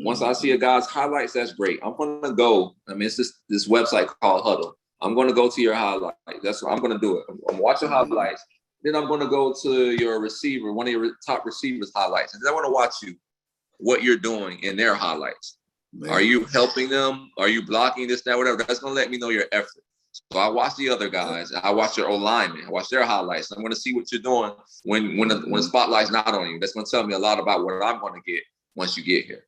Once I see a guy's highlights, that's great. I'm gonna go. I mean, it's this website called Huddle. I'm gonna go to your highlight. That's what I'm gonna do it. I'm watching highlights. Then I'm gonna go to your receiver, one of your top receivers' highlights, and then I want to watch what you're doing in their highlights. Man. Are you helping them? Are you blocking this, that, whatever? That's gonna let me know your effort. So I watch the other guys. I watch your O-linemen. I watch their highlights. I'm going to see what you're doing when the spotlight's not on you. That's going to tell me a lot about what I'm going to get once you get here.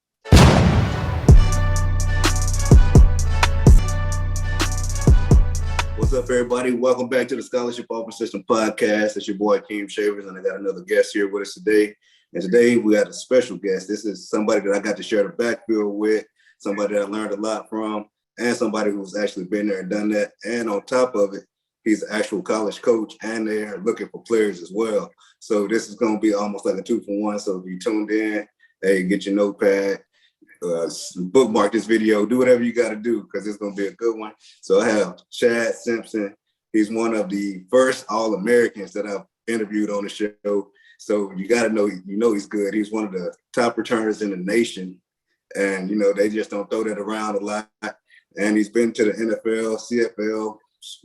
What's up, everybody? Welcome back to the Scholarship Open System Podcast. It's your boy, Keem Shavers, and I got another guest here with us today. And today we got a special guest. This is somebody that I got to share the backfield with, somebody that I learned a lot from, and somebody who's actually been there and done that. And on top of it, he's an actual college coach, and they're looking for players as well. So this is going to be almost like a 2-for-1. So if you tuned in, hey, get your notepad, bookmark this video, do whatever you got to do because it's going to be a good one. So I have Chad Simpson. He's one of the first All-Americans that I've interviewed on the show. So you got to know, he's good. He's one of the top returners in the nation. And, they just don't throw that around a lot. And he's been to the NFL, CFL,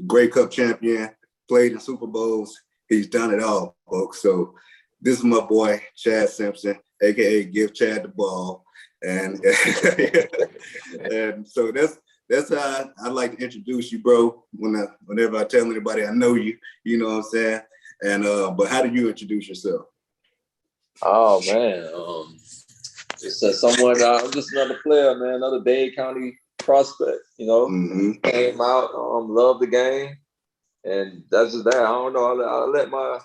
Grey Cup champion, played in Super Bowls. He's done it all, folks. So this is my boy, Chad Simpson, a.k.a. Give Chad the Ball. And, and so that's how I like to introduce you, bro. Whenever I tell anybody I know you, you know what I'm saying? And but how do you introduce yourself? Oh, man. Just someone, I'm just another player, man, another Dade County prospect, came out, loved the game, and that's just that. I don't know. I'll let my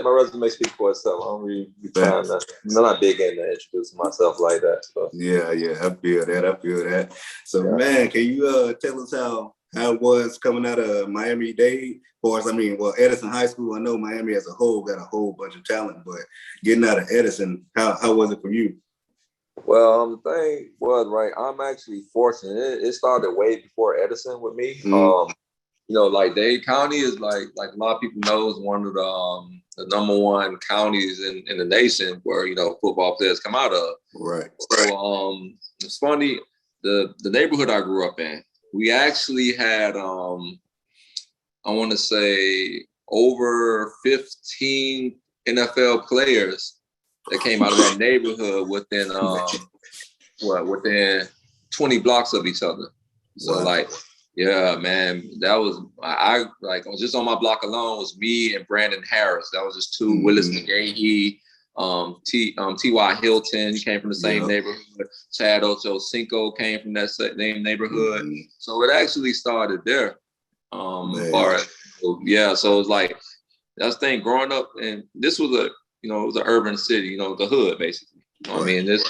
resume speak for itself. I don't really be trying to. I'm not big into introducing myself like that. So. Yeah, I feel that. So, man, can you tell us how it was coming out of Miami-Dade? Edison High School. I know Miami as a whole got a whole bunch of talent, but getting out of Edison, how was it for you? Well, the thing was, right, I'm actually fortunate. It started way before Edison with me. Like Dade County is like a lot of people know, is one of the number one counties in the nation where, football players come out of. Right. So it's funny, the neighborhood I grew up in, we actually had, I want to say, over 15 NFL players that came out of that neighborhood within within 20 blocks of each other. So yeah, man, that was I was just on my block alone was me and Brandon Harris. That was just two. Willis McGahee, T.Y. Hilton, he came from the same neighborhood. Chad Ochocinco came from that same neighborhood. So it actually started there. So it was like that's the thing growing up, and this was it was an urban city, the hood, basically. I mean, there's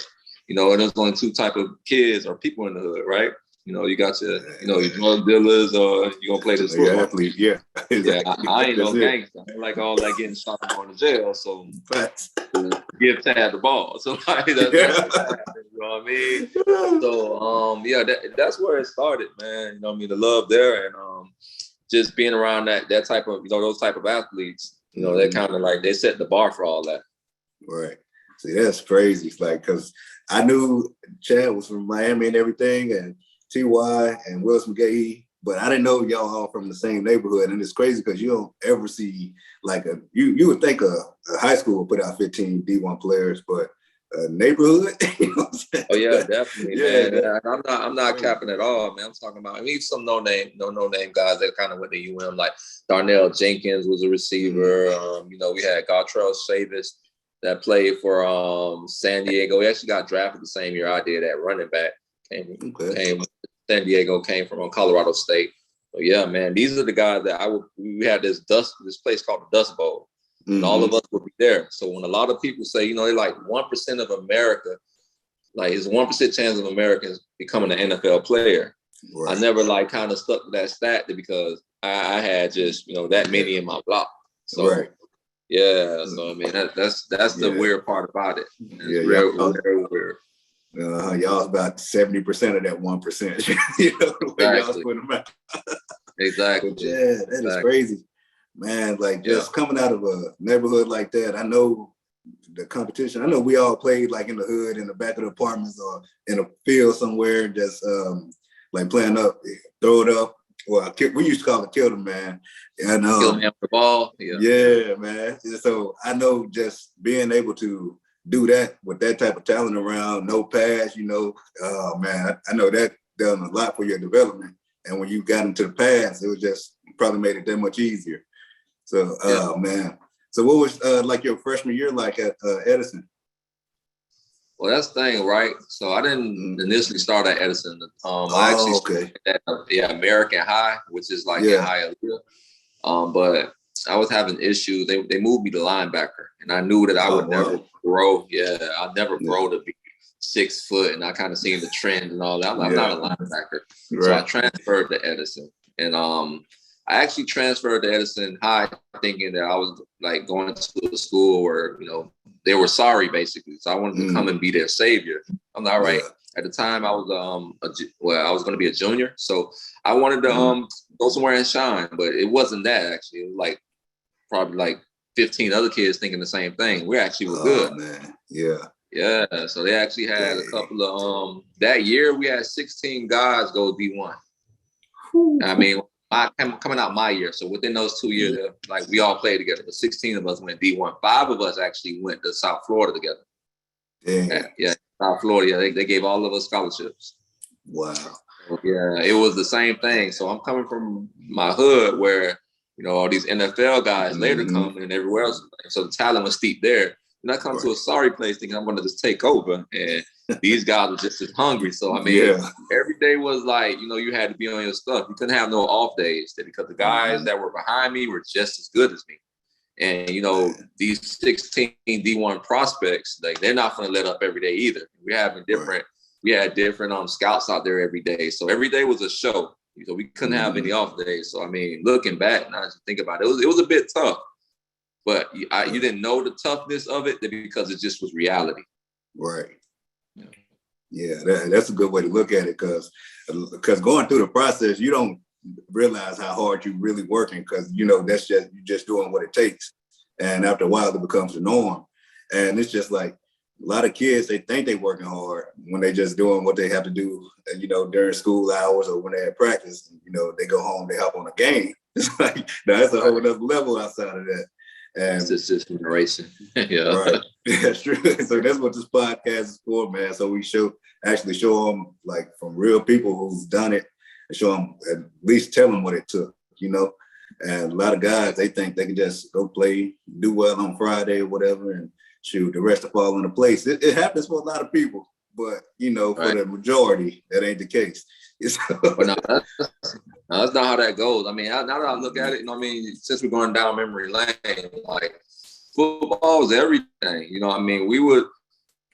only two type of kids or people in the hood, right? You got your, your drug dealers or you gonna play this football. Athlete, yeah. Exactly. I ain't no gangster. I like all that getting shot and going to jail. So give Tad the ball. So that's you know what I mean? So that's where it started, man. The love there and just being around that type of those type of athletes. They kind of they set the bar for all that. Right. See, that's crazy. It's because I knew Chad was from Miami and everything, and T.Y. and Willis McGahee, but I didn't know y'all all from the same neighborhood. And it's crazy because you don't ever see you would think a high school would put out 15 D1 players, but a neighborhood. Oh yeah, definitely, man. I'm not capping at all, man. I'm talking about some no name guys that kind of went to UM, like Darnell Jenkins was a receiver. We had Gartrell Chavis that played for San Diego. He actually got drafted the same year I did at running back. San Diego, came from Colorado State. So yeah, man, these are the guys that we had this place called the Dust Bowl. And all of us would be there. So when a lot of people say, they're like 1% of America, it's 1% chance of Americans becoming an NFL player. Right. I never kind of stuck to that stat because I had just, that many in my block. So yeah, so I mean that's the weird part about it. It's very weird. Y'all's about 70% of that 1%. Y'all put them out. Exactly. Yeah, that is crazy. Man, just coming out of a neighborhood like that, I know the competition. I know we all played like in the hood, in the back of the apartments, or in a field somewhere, just like playing up, throw it up. Well, we used to call it kill the man. And kill the man with the ball. Yeah, man. So I know just being able to do that with that type of talent around, no pass, man, I know that done a lot for your development. And when you got into the pass, it was just probably made it that much easier. So, man. So what was like your freshman year like at Edison? Well, that's the thing, right? So I didn't initially start at Edison. I actually started at American High, which is like in Hialeah. But I was having issues. They moved me to linebacker, and I knew that I would never grow. Yeah, I'd never grow to be 6 foot, and I kind of seen the trend and all that. I'm not a linebacker, so I transferred to Edison, and I actually transferred to Edison High thinking that I was like going to a school where, they were sorry basically. So I wanted to come and be their savior. I'm like, all right. At the time I was I was going to be a junior. So I wanted to go somewhere and shine, but it wasn't that actually. It was like probably like 15 other kids thinking the same thing. We actually were good. Man. Yeah. Yeah. So they actually had a couple of that year we had 16 guys go D1. I mean, coming out my year. So within those 2 years, like we all played together. But 16 of us went D1. 5 of us actually went to South Florida together. Yeah, South Florida. Yeah, they gave all of us scholarships. Wow. Yeah, it was the same thing. So I'm coming from my hood where, all these NFL guys later come and everywhere else. So the talent was steep there. And I come to a sorry place thinking I'm going to just take over. And these guys were just as hungry. So, I mean, every day was like, you had to be on your stuff. You couldn't have no off days because the guys that were behind me were just as good as me. And, these 16 D1 prospects, like they're not going to let up every day either. We had different scouts out there every day. So every day was a show. So we couldn't have any off days. So, I mean, looking back, now as you think about it, it was a bit tough. But you didn't know the toughness of it because it just was reality. Right. Yeah, that's a good way to look at it because going through the process, you don't realize how hard you're really working because, that's you're just doing what it takes. And after a while, it becomes the norm. And it's just like a lot of kids, they think they're working hard when they're just doing what they have to do, during school hours or when they're at practice. They go home, they hop on a game. It's like, that's a whole other level outside of that. And it's just generation. Yeah. Right. That's true. So that's what this podcast is for, man. So we show them like from real people who's done it and show them, at least tell them what it took, And a lot of guys, they think they can just go play, do well on Friday or whatever, and shoot, the rest will fall into place. It happens for a lot of people, but, for the majority, that ain't the case. But no, that's not how that goes. I mean, now that I look at it, since we're going down memory lane, like football is everything. We would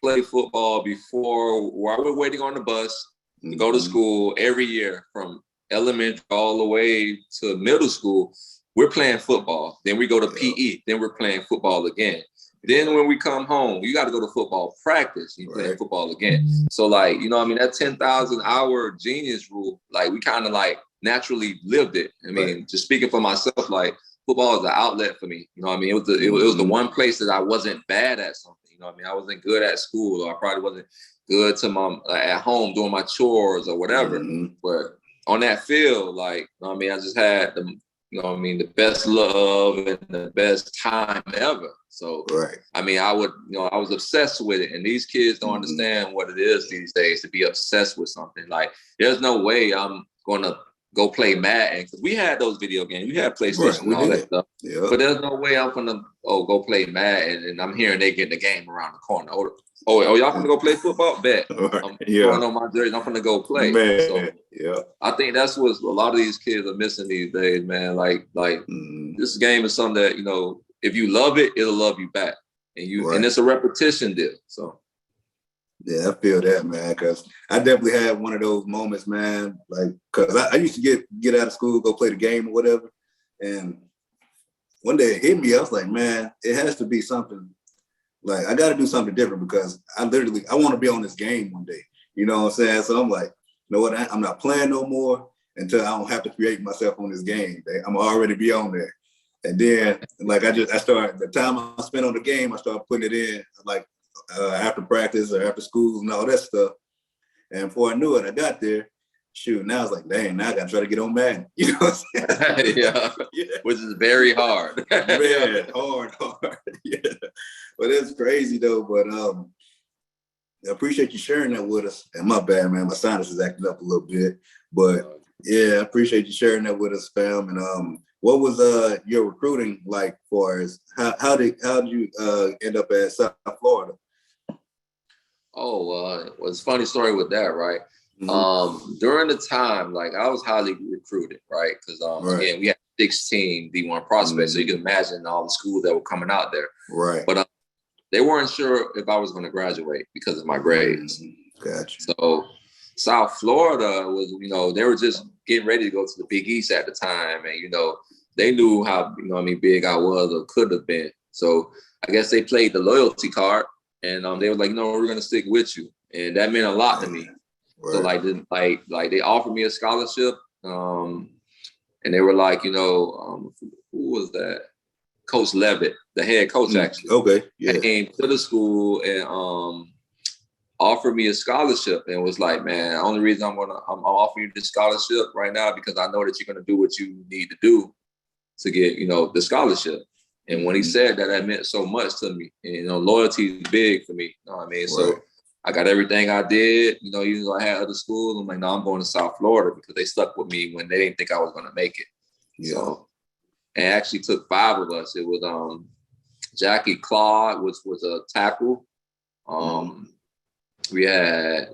play football before while we're waiting on the bus to go to school every year from elementary all the way to middle school. We're playing football. Then we go to PE. Then we're playing football again. Then when we come home, you got to go to football practice. You play football again. So like, that 10,000 hour genius rule, like we kind of like naturally lived it. I mean, just speaking for myself, like football is an outlet for me. It was the one place that I wasn't bad at something. I wasn't good at school, or I probably wasn't good to at home doing my chores or whatever. But on that field, like, I just had the best love and the best time ever. So, I was obsessed with it. And these kids don't understand what it is these days to be obsessed with something. Like, there's no way I'm going to go play Madden, because we had those video games. We had PlayStation and all that stuff. Yeah. But there's no way I'm going to go play Madden and I'm hearing they get the game around the corner. Oh, y'all going to go play football? Bet. I'm going on my jersey. I'm going to go play. Man. So, I think that's what a lot of these kids are missing these days, man. Like this game is something that, if you love it, it'll love you back. And it's a repetition deal. So. Yeah, I feel that, man, because I definitely had one of those moments, man, like, because I used to get out of school, go play the game or whatever, and one day it hit me, I was like, man, it has to be something, like, I got to do something different because I want to be on this game one day, you know what I'm saying? So I'm like, you know what, I'm not playing no more until I don't have to create myself on this game. I'm already be on there. And then like I started the time I spent on the game, I started putting it in like after practice or after school and all that stuff. And before I knew it, I got there. Shoot, now I was like, dang, now I gotta try to get on Madden. You know what I'm saying? Yeah. Which is very hard. Man, hard. Yeah. But it's crazy though. But I appreciate you sharing that with us. And my bad, man, my sinus is acting up a little bit. But yeah, I appreciate you sharing that with us, fam. And what was your recruiting like for us? How did you end up at South Florida? Oh, it was a funny story with that, right? During the time, like I was highly recruited, right? Because again, we had 16 D1 prospects, so you can imagine all the schools that were coming out there. Right. But they weren't sure if I was going to graduate because of my grades. Gotcha. So South Florida was, they were just getting ready to go to the Big East at the time, and they knew how big I was or could have been. So I guess they played the loyalty card, and they were like, no, we're going to stick with you, and that meant a lot to me. Right. So like they offered me a scholarship, and they were like, who was that? Coach Levitt, the head coach, actually. Okay. Yeah. Came to the school and offered me a scholarship, and was like, man, the only reason I'm offering you this scholarship right now because I know that you're gonna do what you need to do to get, the scholarship. And when he said that, that meant so much to me. And loyalty is big for me. You know what I mean? Right. So I got everything I did. Even though I had other schools, I'm like, no, I'm going to South Florida because they stuck with me when they didn't think I was gonna make it. Yeah. So, and actually took 5 of us. It was Jackie Claude, which was a tackle. We had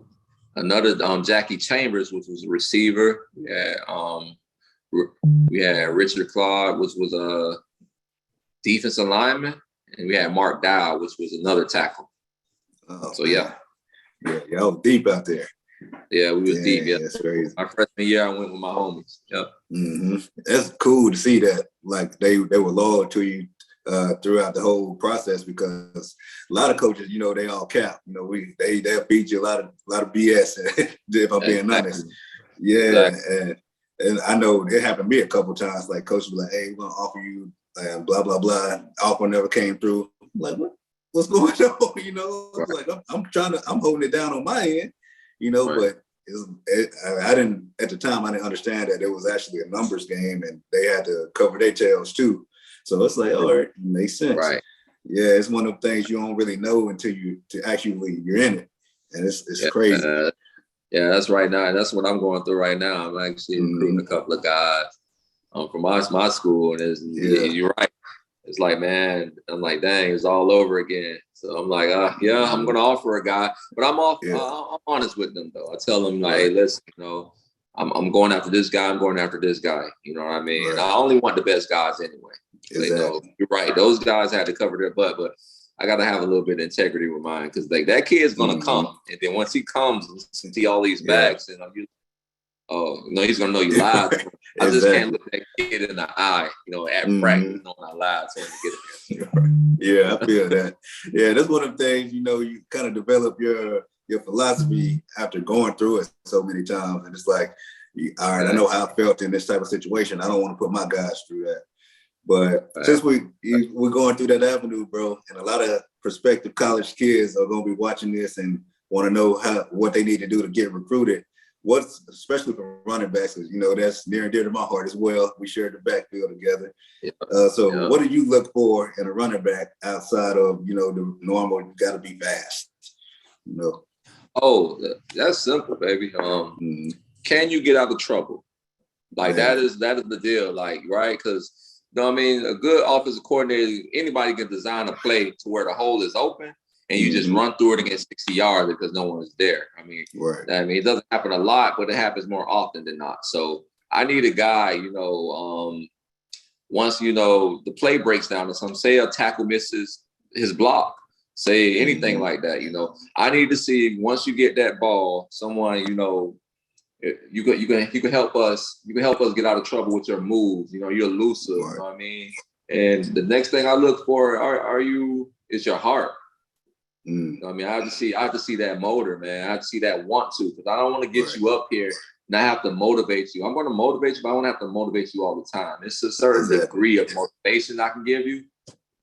another Jackie Chambers, which was a receiver. We had Richard Claude, which was a defensive lineman, and we had Mark Dow, which was another tackle. So yeah, y'all deep out there. Yeah, we was deep. Yeah, that's crazy. My freshman year, I went with my homies. Yep. That's cool to see that. Like they were loyal to you throughout the whole process, because a lot of coaches, they all cap. They'll feed you a lot of BS. If I'm being honest. Yeah, exactly. And I know it happened to me a couple of times. Like coaches were like, "Hey, we're gonna offer you blah blah blah." Offer never came through. I'm like, what's going on? Right. Like I'm holding it down on my end. Right. But I didn't, at the time, I didn't understand that it was actually a numbers game and they had to cover their tails too. So it's like, all right, it makes sense. Right. Yeah, it's one of the things you don't really know until you're in it. And it's crazy. Yeah, that's right now. And that's what I'm going through right now. I'm actually recruiting a couple of guys from my school. And you're right. It's like, man, I'm like, dang, it's all over again. So I'm like, I'm going to offer a guy, but I'm honest with them though. I tell them like, hey, listen, I'm going after this guy. I'm going after this guy. You know what I mean? Right. And I only want the best guys anyway. Exactly. You're right. Those guys had to cover their butt, but I got to have a little bit of integrity with mine, because like that kid's going to come. And then once he comes and see all these bags, and he's going to know you lied. I just can't look that kid in the eye, at practice, knowing I lied to him to get him. Yeah, I feel that. Yeah, that's one of the things, you kind of develop your philosophy after going through it so many times. And it's like, all right, I know how I felt in this type of situation. I don't want to put my guys through that. But since we're going through that avenue, bro, and a lot of prospective college kids are going to be watching this and want to know what they need to do to get recruited. Especially for running backs, that's near and dear to my heart as well. We shared the backfield together. Yeah. What do you look for in a running back outside of, the normal, you got to be fast? Oh, that's simple, baby. Can you get out of trouble? Like that is the deal. Like, right? Because, a good offensive coordinator, anybody can design a play to where the hole is open and you just run through it and get 60 yards because no one is there. It doesn't happen a lot, but it happens more often than not. So I need a guy, once, the play breaks down or something, say a tackle misses his block, say anything like that, I need to see, once you get that ball, someone, you can help us get out of trouble with your moves. You're elusive, you know what I mean? And the next thing I look for is your heart. I have to see that motor, man. I have to see that want to, because I don't want to get you up here not have to motivate you. I'm going to motivate you, but I don't have to motivate you all the time. It's a certain degree of motivation I can give you.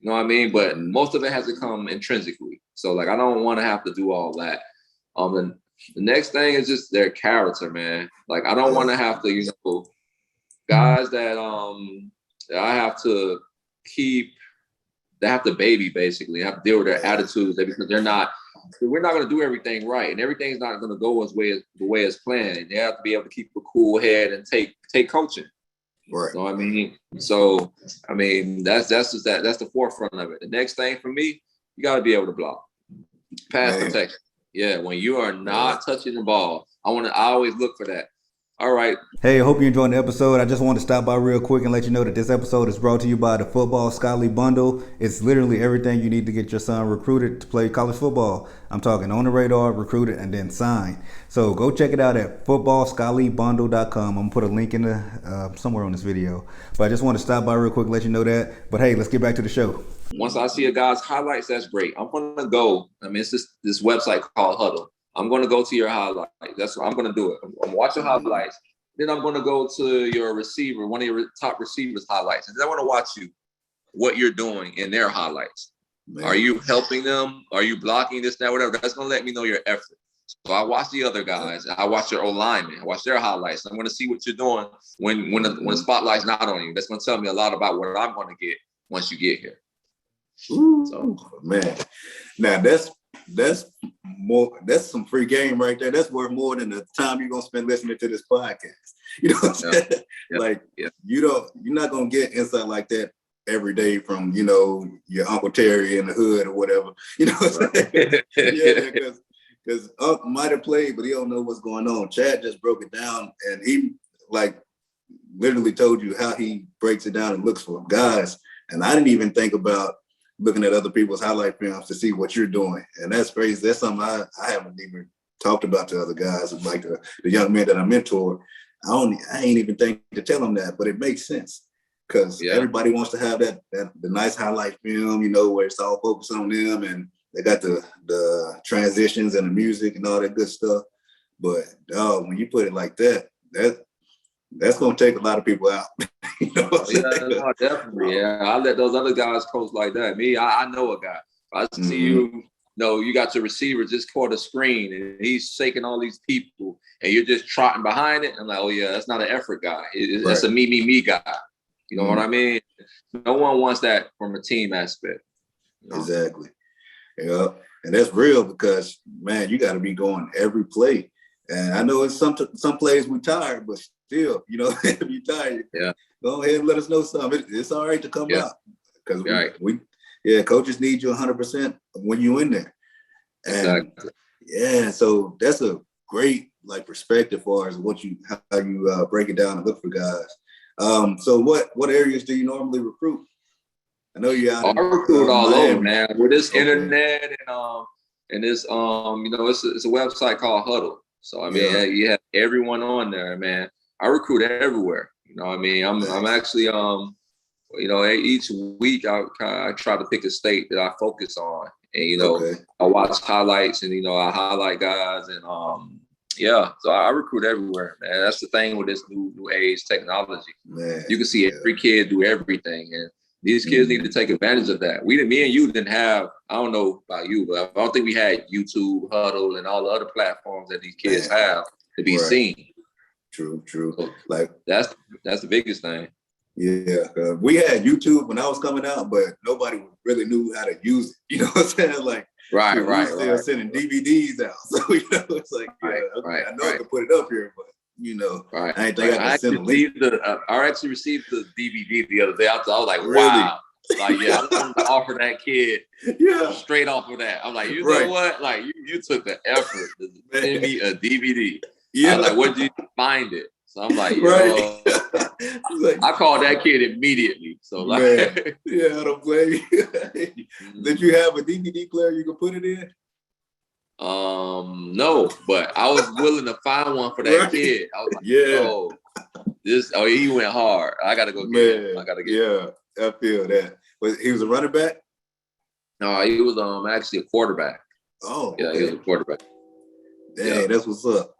You know what I mean? But most of it has to come intrinsically. So like, I don't want to have to do all that. And the next thing is just their character, man. Like, I don't want to have to, you know, guys that I have to keep, they have to baby, basically. I have to deal with their attitudes because we're not going to do everything right, and everything's not going to go the way it's planned. And they have to be able to keep a cool head and take coaching. Right. So I mean, that's the forefront of it. The next thing for me, you got to be able to block, pass protection. Yeah, when you are not touching the ball, I always look for that. All right. Hey, I hope you're enjoying the episode. I just want to stop by real quick and let you know that this episode is brought to you by the Football Scholly Bundle. It's literally everything you need to get your son recruited to play college football. I'm talking on the radar, recruited, and then signed. So go check it out at footballschollybundle.com. I'm going to put a link in the somewhere on this video. But I just want to stop by real quick and let you know that. But hey, let's get back to the show. Once I see a guy's highlights, that's great. I'm going to go. I mean, it's this website called Huddle. I'm going to go to your highlights. That's what I'm going to do it. I'm watching highlights. Then I'm going to go to your receiver, one of your top receivers' highlights. And then I want to watch what you're doing in their highlights. Man. Are you helping them? Are you blocking this, that, whatever? That's going to let me know your effort. So I watch the other guys. I watch your O-linemen. I watch their highlights. I'm going to see what you're doing when the spotlight's not on you. That's going to tell me a lot about what I'm going to get once you get here. Ooh, so, man. Now that's some free game right there. That's worth more than the time you're gonna spend listening to this podcast. You know what I'm saying? Like you're not gonna get insight like that every day from, you know, your Uncle Terry in the hood or whatever. You know what I'm saying? Yeah, because Unc might have played, but he don't know what's going on. Chad just broke it down, and he like literally told you how he breaks it down and looks for guys. And I didn't even think about looking at other people's highlight films to see what you're doing. And that's crazy. That's something I haven't even talked about to other guys, like the young men that I mentor. I ain't even think to tell them that, but it makes sense because everybody wants to have the nice highlight film, you know, where it's all focused on them and they got the transitions and the music and all that good stuff. But when you put it like that, that's going to take a lot of people out. You know what I'm saying? No, definitely. Yeah, I let those other guys coach like that. Me, I know a guy. I see you got your receiver just caught a screen and he's shaking all these people and you're just trotting behind it. I'm like, oh yeah, that's not an effort guy. That's a me guy. You know what I mean? No one wants that from a team aspect. You know? Exactly. Yeah, and that's real because, man, you got to be going every play. And I know it's some plays we tired, but still, you know, if you're tired, go ahead and let us know something. It's all right to come out because coaches need you 100% when you're in there. And exactly. So that's a great perspective as far as how you break it down and look for guys. So what areas do you normally recruit? I know you're out. I recruit all over, man. With this internet and this you know, it's a website called Huddle. So I mean, you have everyone on there, man. I recruit everywhere. You know what I mean? I'm actually you know, each week I try to pick a state that I focus on, and you know, I watch highlights, and you know, I highlight guys, and so I recruit everywhere, man. That's the thing with this new age technology. Man, you can see every kid do everything, and these kids need to take advantage of that. Me and you didn't have, I don't know about you, but I don't think we had YouTube, Huddle, and all the other platforms that these kids have to be seen. True. So that's the biggest thing. Yeah, we had YouTube when I was coming out, but nobody really knew how to use it. You know what I'm saying? Like, right. Still sending DVDs out, so you know, it's like, I know I can put it up here, but you know, I ain't think I could send a link. I actually received the DVD the other day. I was like, wow. Like, I wanted to offer that kid straight off of that. I'm like, you know what? Like, you took the effort to send me a DVD. Yeah. I was like, where'd you find it? So I'm like, I called that kid immediately. So like, I don't blame you. Did you have a DVD player you could put it in? No, but I was willing to find one for that kid. I was like, he went hard. I gotta go get him. I feel that. He was a running back? No, he was actually a quarterback. Oh, yeah, he was a quarterback. Dang, that's what's up.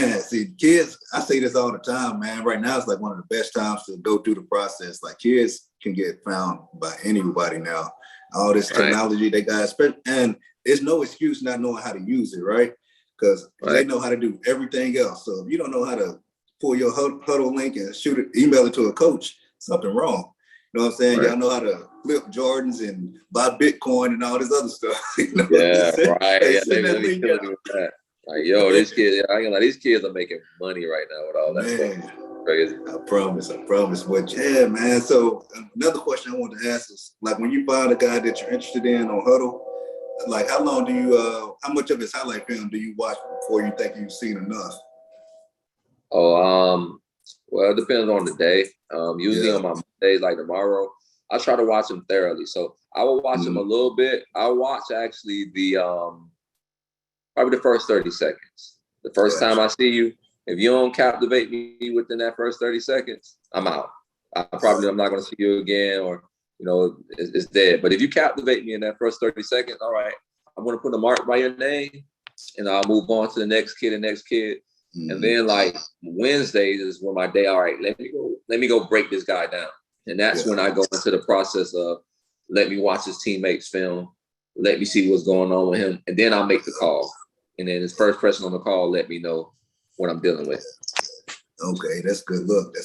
man, see, kids, I say this all the time, man. Right now, it's like one of the best times to go through the process. Like kids can get found by anybody now. All this technology they got, and there's no excuse not knowing how to use it, right? Because they know how to do everything else. So if you don't know how to pull your huddle link and shoot it, email it to a coach, something wrong. You know what I'm saying? Y'all know how to flip Jordans and buy Bitcoin and all this other stuff. You know right. Yeah, they be killing me with that. Like, yo, these kids, I ain't gonna lie, these kids are making money right now with all that stuff. Crazy. I promise. But yeah, man. So another question I wanted to ask is, like, when you find a guy that you're interested in on Huddle, like, how long do you, how much of his highlight film do you watch before you think you've seen enough? Oh, well, it depends on the day. Usually on my days like tomorrow, I try to watch them thoroughly. So I will watch them a little bit. I watch actually the probably the first 30 seconds. The first time I see you, if you don't captivate me within that first 30 seconds, I'm out. I'm not going to see you again, or it's dead. But if you captivate me in that first 30 seconds, all right, I'm going to put a mark by your name, and I'll move on to the next kid. And then like Wednesdays is when my day, all right, let me go break this guy down. And that's when I go into the process of let me watch his teammates film, let me see what's going on with him, and then I'll make the call. And then his first person on the call let me know what I'm dealing with. Okay, that's a good look.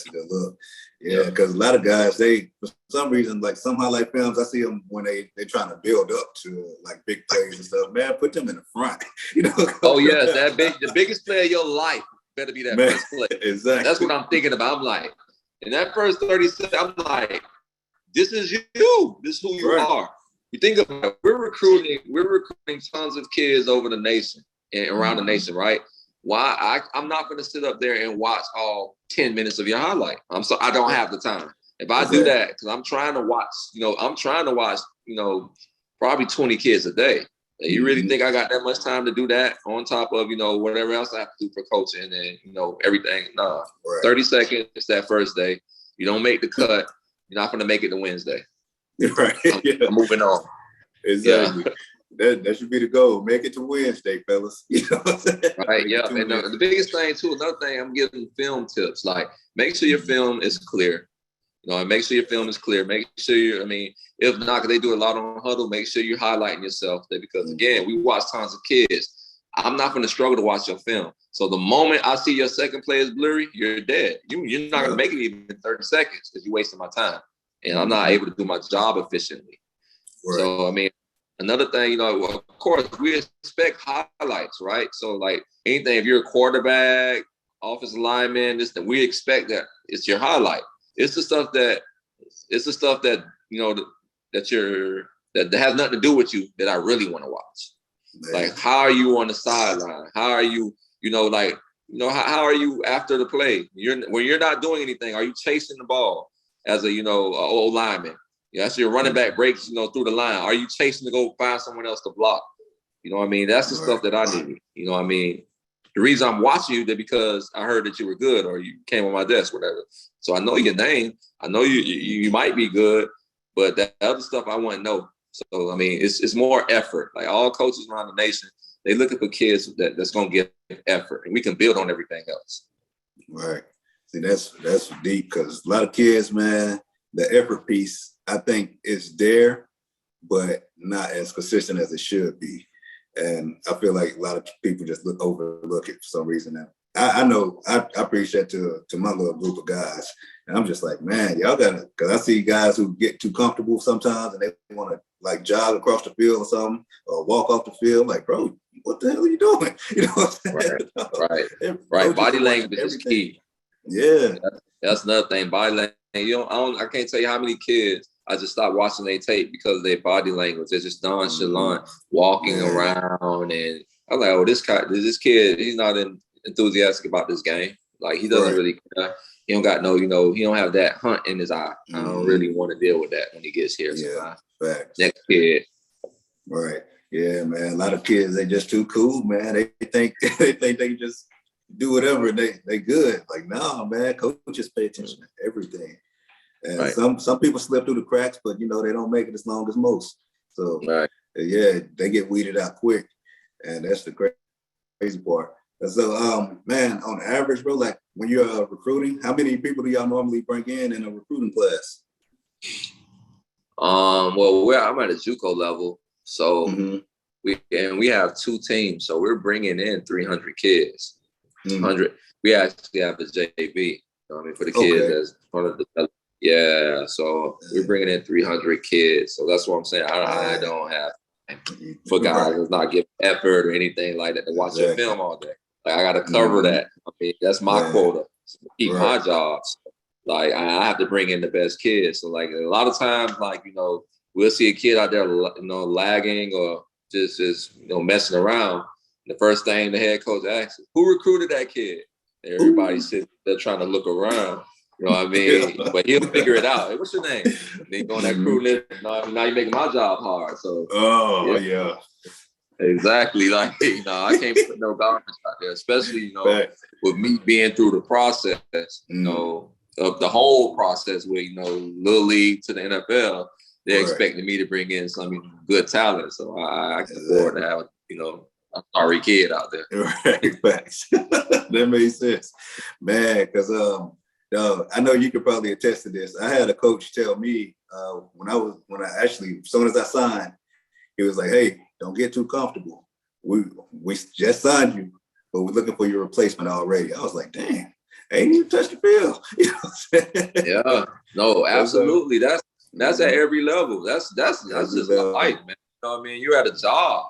Yeah, because a lot of guys, for some reason, like some highlight films, I see them when they're trying to build up to like big plays and stuff. Man, put them in the front. Oh yes, the biggest play of your life better be that first play. Exactly. That's what I'm thinking about. I'm like, in that first 30 seconds, I'm like, this is you. This is who you are. You think about it, we're recruiting tons of kids over the nation and around the nation, right? Why I'm not going to sit up there and watch all 10 minutes of your highlight. I don't have the time. If I do that, because I'm trying to watch, probably 20 kids a day. You really think I got that much time to do that on top of, whatever else I have to do for coaching and, everything? Nah. 30 seconds, it's that first day. You don't make the cut, you're not going to make it to Wednesday. Right. I'm moving on. Exactly. Yeah. That should be the goal. Make it to Wednesday, fellas. You know what I'm saying? Right, yeah. And the biggest thing, too, another thing, I'm giving film tips. Like, make sure your film is clear. And make sure your film is clear. Make sure if not, because they do a lot on Huddle, make sure you're highlighting yourself there. Because, again, we watch tons of kids. I'm not going to struggle to watch your film. So the moment I see your second play is blurry, you're dead. You're not going to make it even in 30 seconds because you're wasting my time. And I'm not able to do my job efficiently. Right. So, another thing, of course, we expect highlights, right? So, like anything, if you're a quarterback, offensive lineman, we expect that it's your highlight. It's the stuff that that has nothing to do with you that I really want to watch. Man. Like, how are you on the sideline? How are you, how are you after the play? When you're not doing anything, are you chasing the ball as a old lineman? That's your running back breaks, through the line. Are you chasing to go find someone else to block? That's the stuff that I need. The reason I'm watching you is because I heard that you were good or you came on my desk, whatever. So I know your name. I know you might be good, but that other stuff I want to know. So, it's more effort. Like all coaches around the nation, they looking for kids that's going to get effort, and we can build on everything else. Right. See, that's deep because a lot of kids, man, the effort piece, I think is there, but not as consistent as it should be. And I feel like a lot of people just overlook it for some reason now. I know I preach that to my little group of guys. And I'm just like, man, y'all gotta, because I see guys who get too comfortable sometimes and they want to like jog across the field or something or walk off the field. Like, bro, what the hell are you doing? You know what I'm saying? Right. Body language is key. Yeah. That's another thing. Body language. I can't tell you how many kids I just stopped watching their tape because of their body language. They're just nonchalant, walking around, and I'm like, oh, this kid, he's not enthusiastic about this game. Like he doesn't really care. He don't got he don't have that hunt in his eye. I don't really want to deal with that when he gets here. Yeah, so next kid. Right. Yeah, man. A lot of kids, they just too cool, man. They think they just do whatever and they good. Like, nah, man, coaches pay attention to everything. And some people slip through the cracks, but they don't make it as long as most. So yeah, they get weeded out quick. And that's the crazy part. So, man, on average, bro, like when you're recruiting, how many people do y'all normally bring in a recruiting class? Well, I'm at a JUCO level, so we have 2 teams, so we're bringing in 300 kids. 100. We actually have a JV. You know what I mean, for the kids as part of the. Yeah, so we're bringing in 300 kids. So that's what I'm saying. I don't have for guys that's not giving effort or anything like that to watch their film all day. Like I got to cover that. I mean, that's my quota. Keep my jobs. Like I have to bring in the best kids. So like a lot of times, like we'll see a kid out there, lagging or just messing around. The first thing the head coach asks is, "Who recruited that kid?" And everybody sitting there trying to look around. You know what I mean? But he'll figure it out. Hey, what's your name? And then go on that crew list. Now you're making my job hard. So exactly. Like I can't put no garbage out there, especially with me being through the process. Of the whole process with Little League to the NFL. They're expecting me to bring in some good talent. So I can afford to have a sorry kid out there. Right, facts. That makes sense, man. Because I know you could probably attest to this. I had a coach tell me when I actually, as soon as I signed, he was like, "Hey, don't get too comfortable. We just signed you, but we're looking for your replacement already." I was like, "Dang, I ain't even touched the field." You know what I'm saying? Yeah, no, absolutely. That's at every level. That's just life, man. You know what I mean? You're at a job.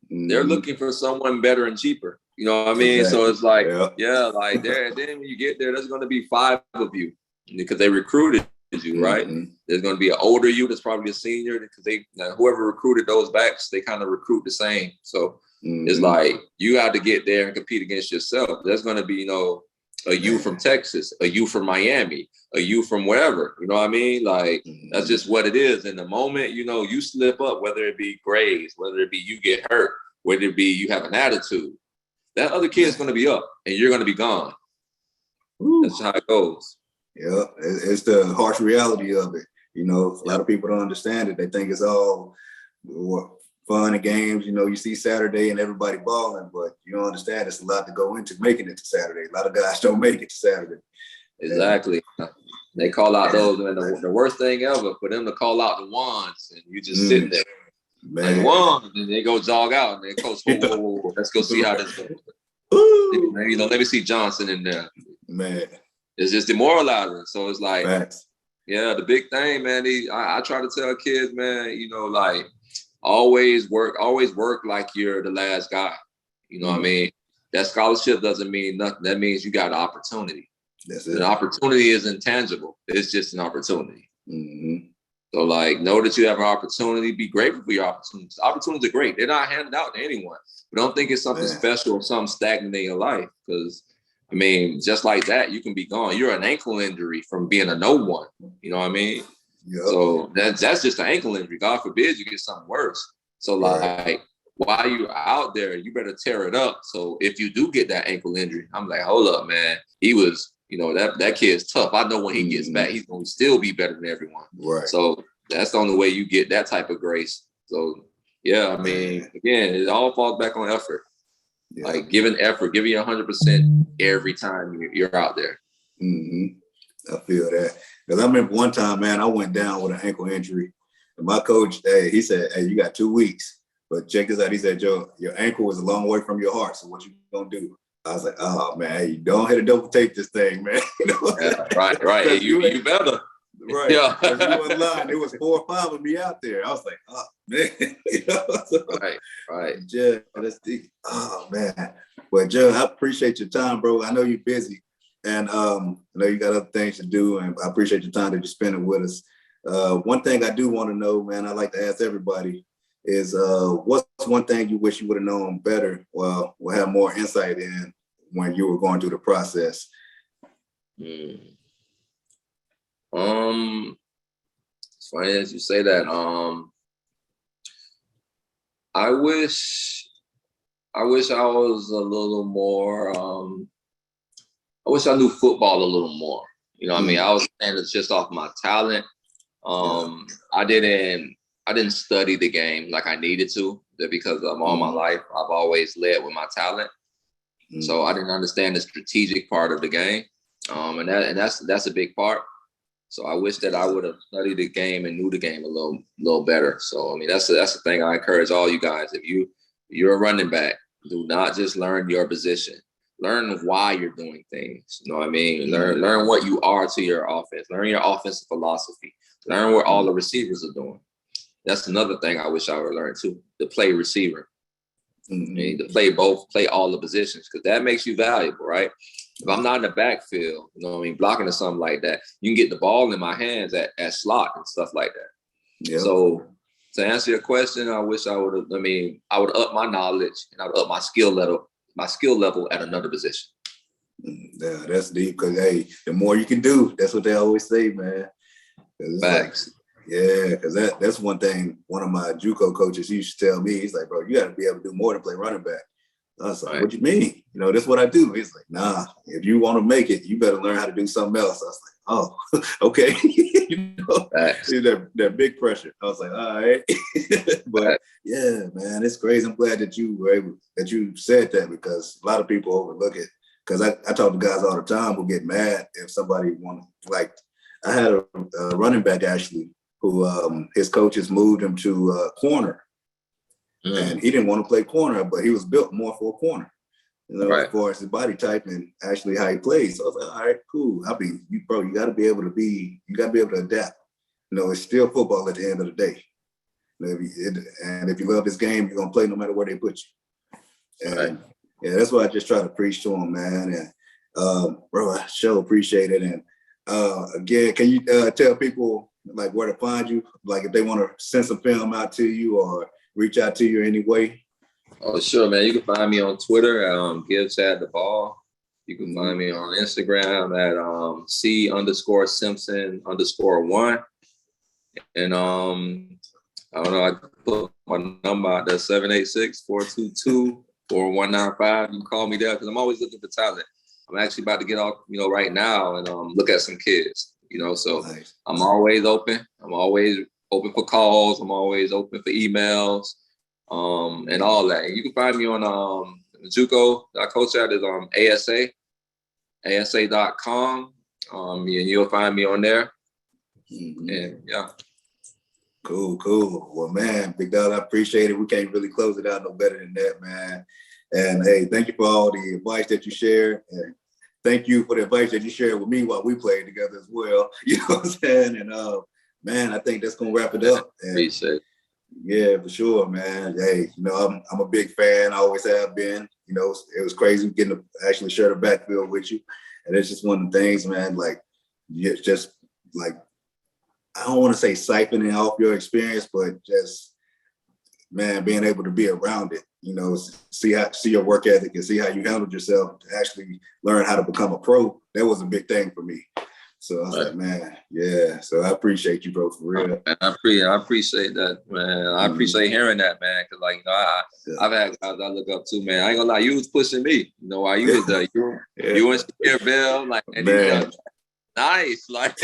They're looking for someone better and cheaper. You know what I mean? Exactly. So it's like, like there. Then when you get there, there's going to be 5 of you because they recruited you, right? There's going to be an older you that's probably a senior because whoever recruited those backs, they kind of recruit the same. So it's like you have to get there and compete against yourself. There's going to be a you from Texas, a you from Miami, a you from wherever. You know what I mean? Like that's just what it is. In the moment, you slip up, whether it be grades, whether it be you get hurt, whether it be you have an attitude. That other kid's going to be up and you're going to be gone. That's how it goes. Yeah, it's the harsh reality of it. A lot of people don't understand it. They think it's all fun and games. You see Saturday and everybody balling, but you don't understand it's a lot to go into making it to Saturday. A lot of guys don't make it to Saturday. Exactly. They call out those, and the worst thing ever for them to call out the ones, and you just sitting there. Man. Like one, and they go jog out, and they coach, whoa, let's go see how this goes. Let me see Johnson in there. Man, it's just demoralizing. So it's like, the big thing, man. I try to tell kids, man, like always work like you're the last guy. You know what I mean? That scholarship doesn't mean nothing. That means you got an opportunity. That's it. An opportunity is intangible. It's just an opportunity. So like, know that you have an opportunity. Be grateful for your opportunities. Opportunities are great. They're not handed out to anyone. But don't think it's something special or something stagnant in your life. Because, I mean, just like that, you can be gone. You're an ankle injury from being a no one. You know what I mean? Yep. So that's just an ankle injury. God forbid you get something worse. So like, while you're out there, you better tear it up. So if you do get that ankle injury, I'm like, hold up, man. He was, that kid's tough. I know when he gets back, he's going to still be better than everyone. Right. So that's the only way you get that type of grace. So, yeah, I mean, again, it all falls back on effort. Yeah. Like giving effort, giving you 100% every time you're out there. I feel that. Because I remember one time, man, I went down with an ankle injury. And my coach, he said, "Hey, you got 2 weeks. But check this out." He said, "Joe, your ankle is a long way from your heart. So what you going to do?" I was like, "Oh, man, you don't hit a double take this thing, man." Right. You better. Right. Yeah. If you were in line, there was 4 or 5 of me out there. I was like, "Oh, man." Right. Joe, that's deep. Oh, man. But Joe, I appreciate your time, bro. I know you're busy. And I know you got other things to do. And I appreciate your time that you're spending with us. One thing I do want to know, man, I like to ask everybody is what's one thing you wish you would have known better or have more insight in when you were going through the process? It's funny as you say that. I wish I was a little more. I wish I knew football a little more. You know what I mean? I was saying it's just off my talent. I didn't study the game like I needed to, because all my life I've always led with my talent. So I didn't understand the strategic part of the game. And that's a big part. So I wish that I would have studied the game and knew the game a little better. So I mean, that's the thing I encourage all you guys. If you're a running back, do not just learn your position. Learn why you're doing things. You know what I mean? Learn what you are to your offense. Learn your offensive philosophy. Learn what all the receivers are doing. That's another thing I wish I would have learned too. To play receiver. To play all the positions, because that makes you valuable, right? If I'm not in the backfield, you know what I mean, blocking or something like that, you can get the ball in my hands at slot and stuff like that. Yep. So to answer your question, I wish I would have. I would up my knowledge and I would up my skill level at another position. Yeah, that's deep. Because hey, the more you can do, that's what they always say, man. Facts. Yeah, because that's one thing one of my JUCO coaches used to tell me. He's like, bro, you got to be able to do more than play running back. I was like, what you mean? You know, that's what I do. He's like, nah, if you want to make it, you better learn how to do something else. I was like, oh, okay. You know, that big pressure. I was like, all right. But yeah, man, it's crazy. I'm glad that you said that, because a lot of people overlook it. Because I talk to guys all the time who get mad if somebody like, I had a running back actually who his coaches moved him to corner. And he didn't want to play corner, but he was built more for a corner, you know, as far as his body type and actually how he plays. So I was like, all right, cool. I mean, you got to be able to adapt. You know, it's still football at the end of the day. You know, and if you love this game, you're going to play no matter where they put you. And yeah, that's what I just try to preach to him, man. And bro, I sure appreciate it. And again, can you tell people like where to find you? Like if they want to send some film out to you or reach out to you in any way? Oh, sure, man. You can find me on Twitter at Give Chad the Ball. You can find me on Instagram at C_Simpson_1. And I don't know, I put my number out there, 786-422-4195. You can call me there because I'm always looking for talent. I'm actually about to get off, you know, right now and look at some kids, you know, so nice. I'm always open. I'm always open for calls. I'm always open for emails, and all that. And you can find me on JUCO. I coach at is asa.com. And you'll find me on there. And yeah. Cool. Well, man, Big Dog, I appreciate it. We can't really close it out no better than that, man. And hey, thank you for all the advice that you shared. And thank you for the advice that you shared with me while we played together as well. You know what I'm saying? And man, I think that's gonna wrap it up. And, appreciate it. Yeah, for sure, man. Hey, you know, I'm a big fan. I always have been. You know, it was crazy getting to actually share the backfield with you. And it's just one of the things, man, like, just like, I don't want to say siphoning off your experience, but just, man, being able to be around it, you know, see your work ethic and see how you handled yourself to actually learn how to become a pro. That was a big thing for me. So I was like, man, yeah. So I appreciate you, bro, for real. I appreciate that, man. I appreciate hearing that, man. Cause like, you know, I've had guys I look up to, man. I ain't gonna lie, you was pushing me. You know, while you was there, you and Shakir Bell, like, and man. Nice, like.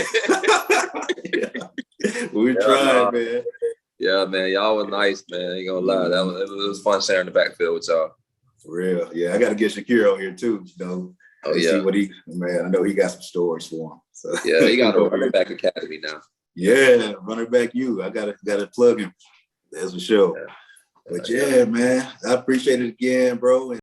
We tried, man. Yeah, man. Y'all were nice, man. I ain't gonna lie. It was fun sharing the backfield with y'all. For real. Yeah, I got to get Shakir on here too, you know. Oh, yeah. See what I know he got some stories for him. So. Yeah, he got a running back academy now. Yeah, running back I gotta plug him. That's for sure. Yeah. But yeah, man, I appreciate it again, bro.